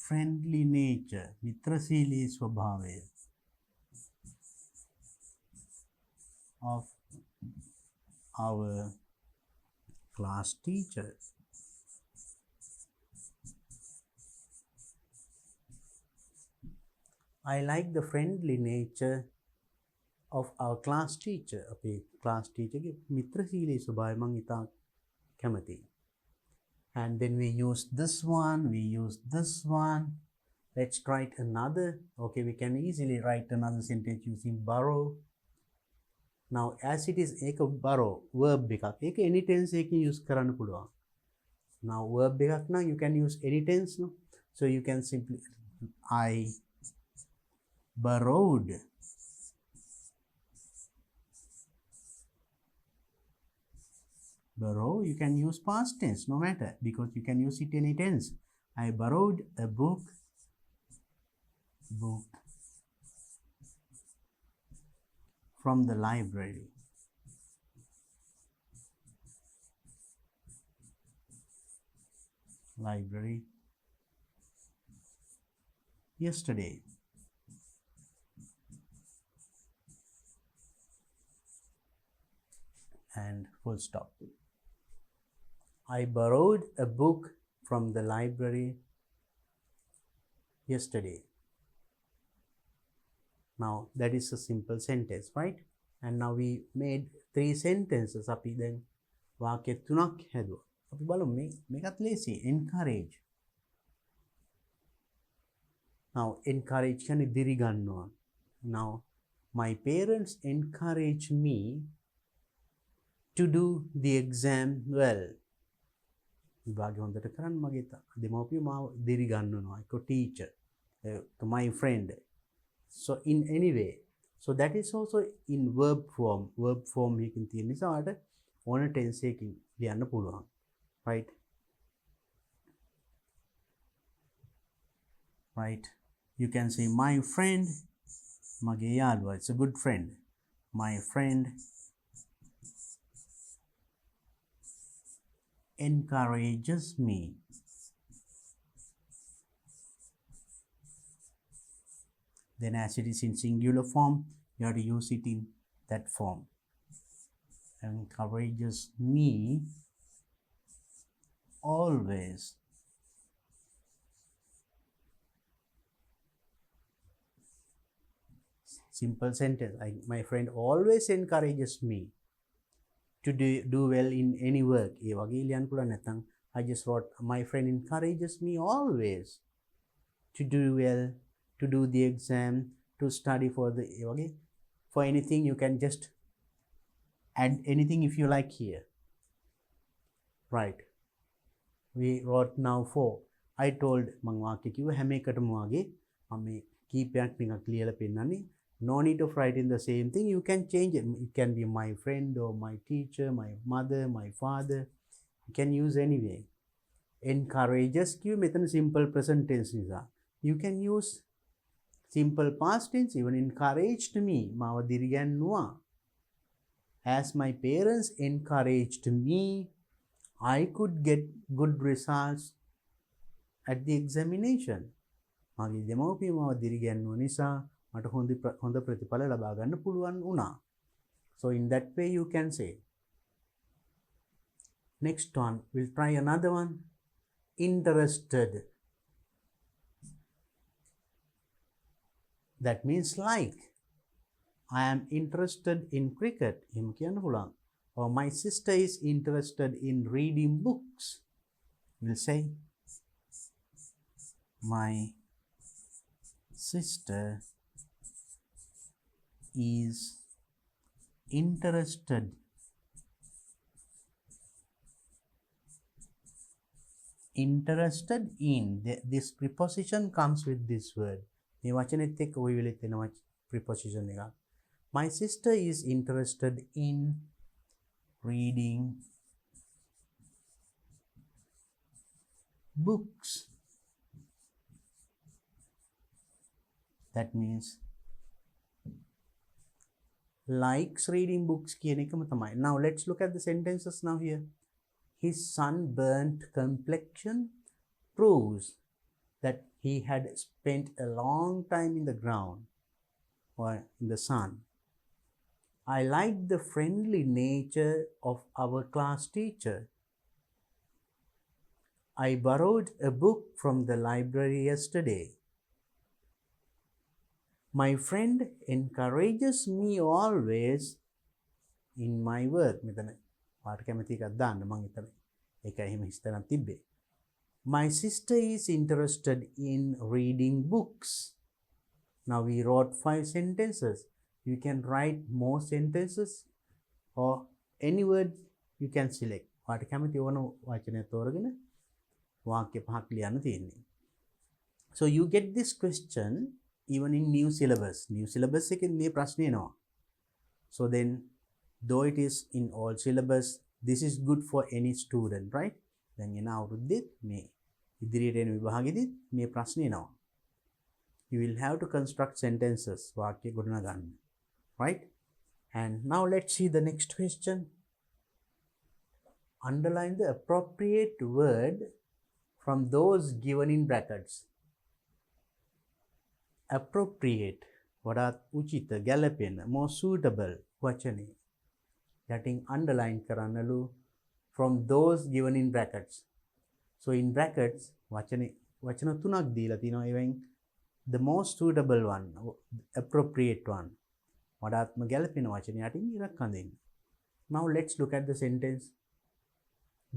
friendly nature මිත්‍රශීලී ස්වභාවය of our class teacher. I like the friendly nature of our class teacher. අපේ class teacher ගේ මිත්‍රශීලී ස්වභාවය මම ඉතා කැමතියි. And then we use this one, we use this one. Let's write another. Okay, we can easily write another sentence using borrow. Now as it is එක borrow verb එකක්. ඒක any tense එකකින් use කරන්න පුළුවන්. Now verb එකක් නම් you can use any tense no. So you can simply I borrowed borrow you can use past tense no matter because you can use it any tense. I borrowed a book from the library yesterday. And full stop. I borrowed a book from the library yesterday. Now that is a simple sentence, right? And now we made 3 sentences. අපි දැන් වාක්‍ය 3ක් හැදුවා. අපි බලමු මේකත් ලේසි. Encourage. Now encourage කියන්නේ දිරි ගන්නවා. Now my parents encourage me to do the exam well. විභාගය හොඳට කරන්න මගේ දෙමව්පියෝ මාව දිරි ගන්නවා. එක්ක teacher, to my friend. So in any way. So that is also in verb form. Verb form එකකින් තියෙන නිසා ඔයාලට ඕන tense එකකින් ලියන්න පුළුවන්. Right? Right. You can say my friend. මගේ යාළුවා. It's a good friend. My friend encourages me. Then as it is in singular form, you have to use it in that form. Encourages me always. Simple sentence. My friend always encourages me. to do well in any work. ඒ වගේ ලියන්න පුළුවන්. නැත්නම් I just wrote my friend encourages me always to do well, to do the exam, to study for the ඒ වගේ for anything you can just add anything if you like here. Right. We wrote now 4. I told මං වාක්‍ය කිව්ව හැම එකටම වගේ මම මේ කීපයක් ටිකක් ලියලා පෙන්නන්නේ. No need of writing the same thing. You can change it. It can be my friend or my teacher, my mother, my father. You can use anyway. Encourages කිව්ව මෙතන simple present tense නිසා. You can use simple past tense. Even encouraged me. මාව දිරිගැන්නුවා. As my parents encouraged me, I could get good results at the examination. මගේ දෙමව්පිය මාව දිරිගැන්නුව නිසා මට හොඳ ප්‍රතිඵල ලබා ගන්න පුළුවන් වුණා. So in that way you can say. Next one, we'll try another one. Interested. That means like. I am interested in cricket. එහෙම කියන්න පුළුවන්. Or my sister is interested in reading books. We'll say my sister is interested in. This preposition comes with this word. මේ වචනේත් එක්ක ඔය වෙලෙත් එනවා preposition එක. My sister is interested in reading books. That means likes reading books කියන එකම තමයි. Now let's look at the sentences now here. His sunburnt complexion proves that he had spent a long time in the ground or in the sun. I like the friendly nature of our class teacher. I borrowed a book from the library yesterday. My friend encourages me always in my work. මෙතන පාට කැමති එකක් දාන්න මම හිතන්නේ. ඒකයි එහෙම හිතනක් තිබ්බේ. My sister is interested in reading books. Now we wrote 5 sentences. You can write more sentences or any word you can select. පාට කැමති ඕන වචනය තෝරගෙන වාක්‍ය පහක් ලියන්න තියෙන්නේ. So you get this question even in new syllabus. New syllabus එකෙන් මේ ප්‍රශ්නේ එනවා. So then though it is in all syllabus, this is good for any student, right? දැන් එන අවුරුද්දෙත් මේ ඉදිරියට එන විභාගෙදිත් මේ ප්‍රශ්නේ එනවා. You will have to construct sentences. වාක්‍ය ගොඩනගා ගන්න. Right? And now let's see the next question. Underline the appropriate word from those given in brackets. Appropriate, වඩාත් උචිත, ගැළපෙන, more suitable වචනේ. යටින් underline කරන්නලු from those given in brackets. So in brackets වචන තුනක් දීලා තිනවා. ඒවෙන් the most suitable one, appropriate one. වඩාත්ම ගැළපෙන වචන යටින් ඉරක් අඳින්න. Now let's look at the sentence.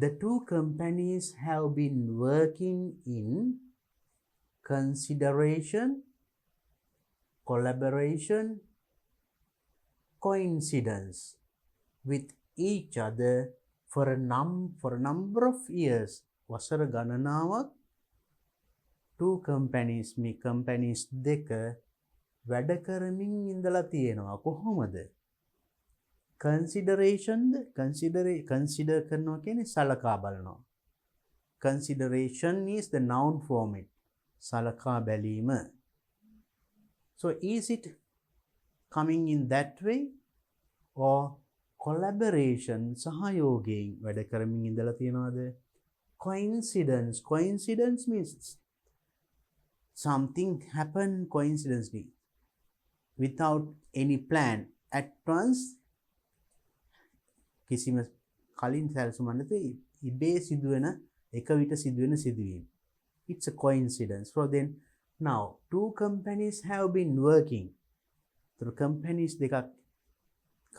The two companies have been working in consideration, collaboration, coincidence with each other for a number of years. වසර ගණනාවක් two companies, මේ companies දෙක වැඩ කරමින් ඉඳලා තියෙනවා. කොහොමද? consideration consider කරනවා කියන්නේ සලකා බලනවා. Consideration is the noun form. It සලකා බැලීම. So is it coming in that way or collaboration සහයෝගයෙන් වැඩ කරමින් ඉඳලා තියනවාද? Coincidence means something happened coincidentally without any plan at once. කිසිම කලින් සැලසුමක් නැතුව ඉබේ සිදුවෙන එක විට සිදුවෙන සිදුවීම. It's a coincidence. So then now two companies have been working. So companies දෙකක්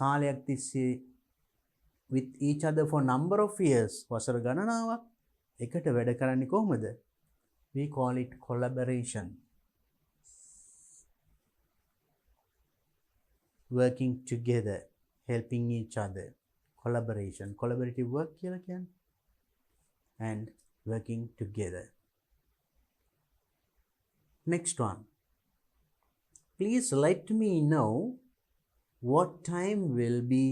කාලයක් තිස්සේ with each other for number of years වසර ගණනාවක් එකට වැඩ කරන්නේ කොහොමද? We call it collaboration. Working together, helping each other. Collaboration. Collaborative work කියලා කියන්නේ. And working together. Next one. Please let me know what time will be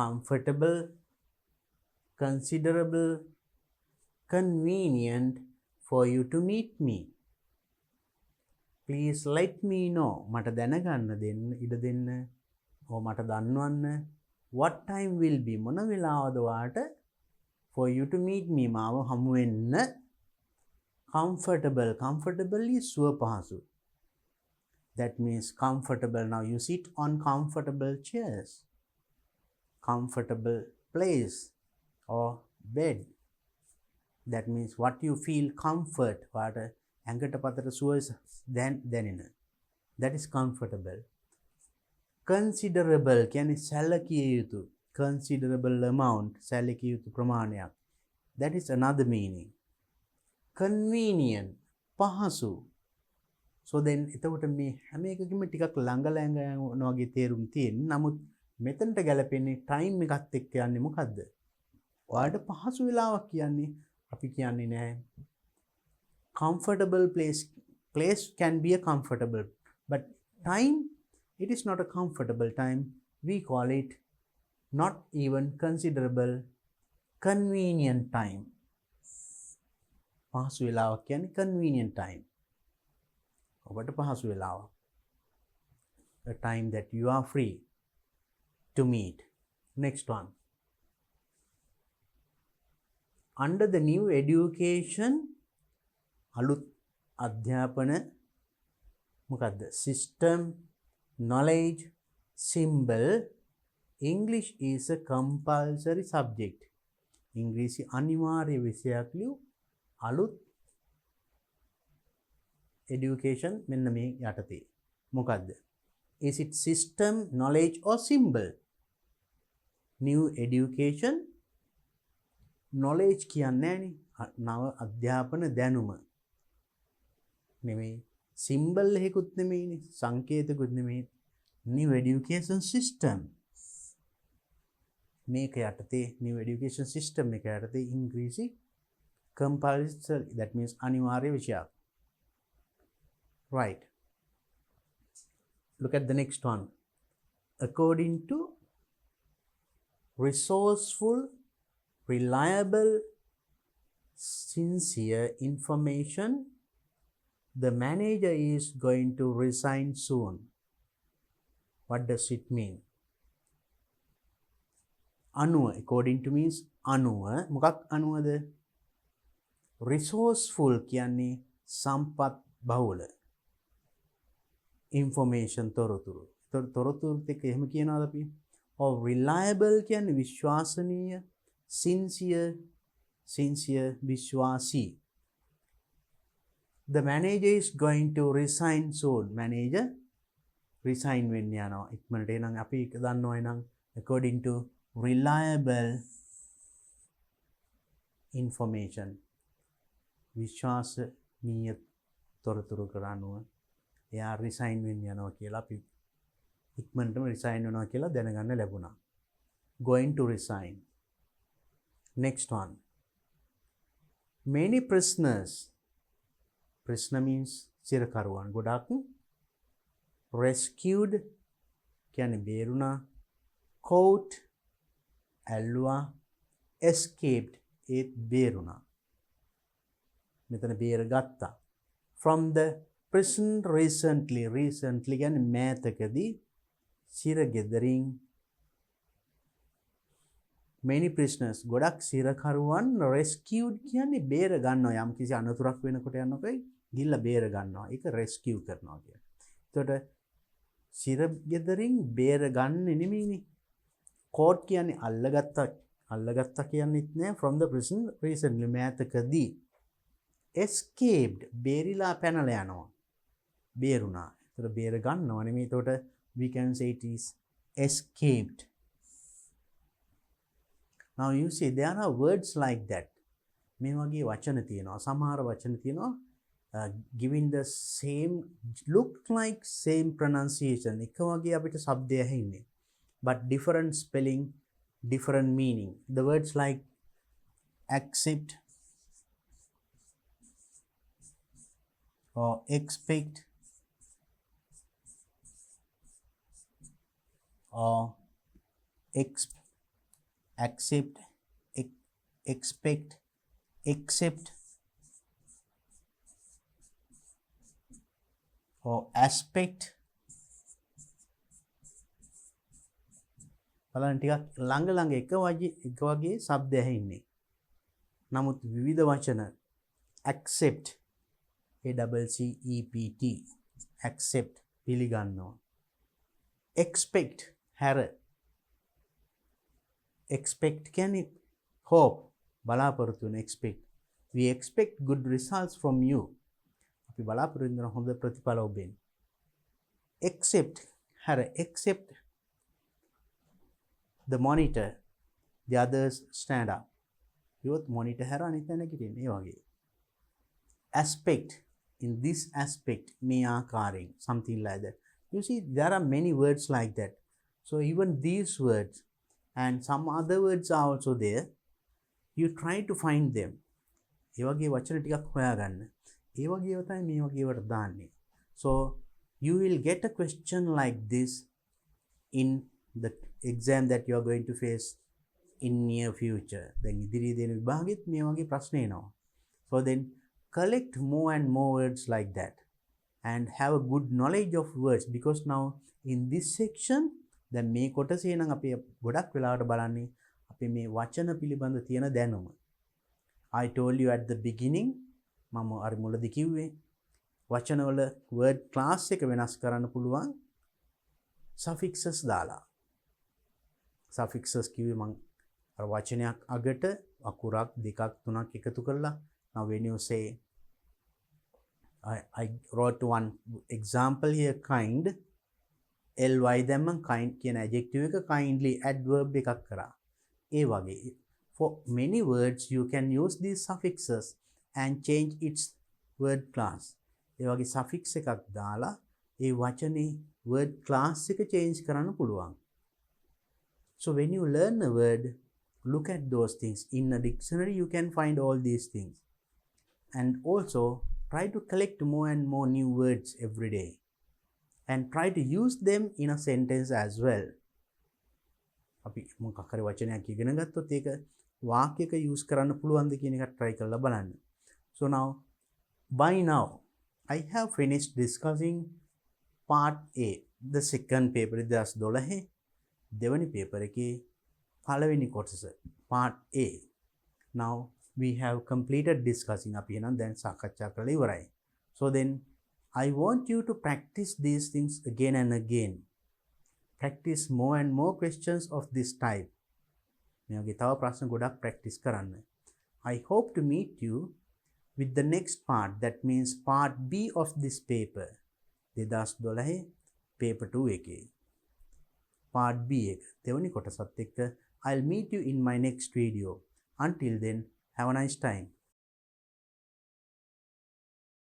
comfortable, considerable, convenient for you to meet me. Please let me know. මට දැනගන්න දෙන්න ඉඩ දෙන්න. මට දන්වන්න. What time will be මොන වෙලාවද වාට for you to meet me මාව හමු වෙන්න. Comfortable. Comfortable is සුව පහසු. That means comfortable. Now you sit on comfortable chairs. Comfortable place or bed. That means what you feel comfort. වාට ඇඟට පතට සුව දැනෙන. That is comfortable. Considerable කියන්නේ සැලකිය යුතු. Considerable amount සැලකිය යුතු ප්‍රමාණයක්. That is another meaning. Convenient පහසු. So then එතකොට මේ හැම එකකම ටිකක් ළඟ යන වගේ තේරුම් තියෙන. නමුත් මෙතනට ගැලපෙන්නේ ටයිම් එකත් එක්ක යන්නේ මොකද්ද? ඔයාලට පහසු වෙලාවක් කියන්නේ අපි කියන්නේ නෑ. Comfortable place can be a comfortable, but time, it is not a comfortable time. We call it not even considerable, convenient time. පහසු වෙලාවක් කියන්නේ convenient time. ඔබට පහසු වෙලාව. A time that you are free to meet. Next one. Under the new education, අලුත් අධ්‍යාපන මොකද්ද? System, knowledge, symbol, English is a compulsory subject. ඉංග්‍රීසි අනිවාර්ය විෂයක්ලු අලුත් education මෙන්න මේ යටතේ. මොකද්ද? Is it system, knowledge or symbol? New education, knowledge කියන්නේ නව අධ්‍යාපන දැනුම. නෙමෙයි. symbol එකකුත් නෙමෙයිනේ. සංකේතකුත් නෙමෙයි. New education system. මේක යටතේ new education system එක යටතේ ඉංග්‍රීසි compulsory, that means අනිවාර්ය විෂයක්. Right. Look at the next one. According to resourceful, reliable, sincere information, the manager is going to resign soon. What does it mean? අනුව, according to means අනුව. මොකක් අනුවද? resourceful කියන්නේ සම්පත් බහුල. information තොරතුරු. තොරතුරුත් එක්ක එහෙම කියනවාද අපි? or reliable කියන්නේ විශ්වාසනීය. sincere විශ්වාසී. The manager is going to resign soon. Manager resign වෙන්න යනවා. ඉක්මනට එනං අපි දන්නවා එනං according to reliable information. විශ්වාසනීය තොරතුරු කරනුව එයා resign වෙන්න යනවා කියලා අපි ඉක්මනටම resign වෙනවා කියලා දැනගන්න ලැබුණා. Going to resign. Next one. Many prisoners. Prisoner means සිරකරුවන් ගොඩක්. Rescued කියන්නේ බේරුණා. Caught ඇල්ලුවා. Escaped ඒත් බේරුණා. මෙතන බේරගත්තා. From the prison recently. Recently කියන්නේ මෑතකදී සිරගෙදරින්. Many prisoners ගොඩක් සිරකරුවන් rescued කියන්නේ බේර ගන්නවා. යම් කිසි අනතුරක් වෙනකොට යනකොයි ගිල්ල බේර ගන්නවා. ඒක rescue කරනවා කියන්නේ. එතකොට සිරගෙදරින් බේර ගන්න නෙමෙයිනේ. caught කියන්නේ අල්ලගත්තා කියන්නේත් නෑ. From the prison recently මෑතකදී. Escaped බේරිලා පැනලා යනවා. බේරුණා. එතකොට බේර ගන්නවා නෙමෙයි. එතකොට we can say it is escaped. Now you see there are words like that. මේ වගේ වචන තියෙනවා. සමහර වචන තියෙනවා giving the same look like same pronunciation. එක වගේ අපිට શબ્දය ඇහෙන්නේ. But different spelling, different meaning. The words like accept or expect or accept, expect, accept or aspect. බලන්න ටිකක් ළඟ ළඟ එක වගේ શબ્ද ඇහෙන්නේ. නමුත් විවිධ වචන accept, ACCEPT, accept පිළිගන්නවා. expect හැර, expect කියන්නේ hope, බලාපොරොත්තු වෙන expect. We expect good results from you. අපි බලාපොරොත්තු වෙන හොඳ ප්‍රතිඵල ඔබෙන්. accept හැර, accept the monitor, the others stand up. Youth monitor හැර අනිත් නැගිටින්න ඒ වගේ. aspect, in this aspect, මේ ආකාරයෙන්, something like that. You see there are many words like that. So even these words and some other words are also there. You try to find them. ඒ වගේ වචන ටිකක් හොයාගන්න. ඒ වගේව තමයි මේ වගේවට දාන්නේ. So you will get a question like this in the exam that you are going to face in near future. දැන් ඉදිරියේ දෙන විභාගෙත් මේ වගේ ප්‍රශ්න එනවා. So then collect more and more words like that and have a good knowledge of words, because now in this section දැන් මේ කොටසේ නම් අපි ගොඩක් වෙලාවට බලන්නේ අපි මේ වචන පිළිබඳ තියෙන දැනුම. I told you at the beginning, මම අර මුලදී කිව්වේ වචනවල word class එක වෙනස් කරන්න පුළුවන් suffixes දාලා. suffixes කිව්වේ මම අර වචනයක් අගට අකුරක් දෙකක් තුනක් එකතු කරලා. Now when you say I wrote one example here, kind, ly දැම්මම kind කියන adjective එක kindly adverb එකක් කරා. ඒ වගේ for many words you can use these suffixes and change its word class. ඒ වගේ suffix එකක් දාලා ඒ වචනේ word class එක change කරන්න පුළුවන්. So when you learn a word, look at those things. In a dictionary you can find all these things. And also try to collect more and more new words every day and try to use them in a sentence as well. අපි මොකක් හරි වචනයක් ඉගෙන ගත්තොත් ඒක වාක්‍යයක use කරන්න පුළුවන්ද කියන එක try කරලා බලන්න. So now, by now, I have finished discussing part A, the second paper. 2012 දෙවනි paper එකේ පළවෙනි කොටස, part A. Now we have completed discussing. අපි එහෙනම් දැන් සාකච්ඡා කරලා ඉවරයි. So then I want you to practice these things again and again. Practice more and more questions of this type. මේ වගේ තව ප්‍රශ්න ගොඩක් practice කරන්න. I hope to meet you with the next part, that means part B of this paper. 2012 paper 2 එකේ part B එක දෙවනි කොටසත් එක්ක I'll meet you in my next video. Until then, have a nice time.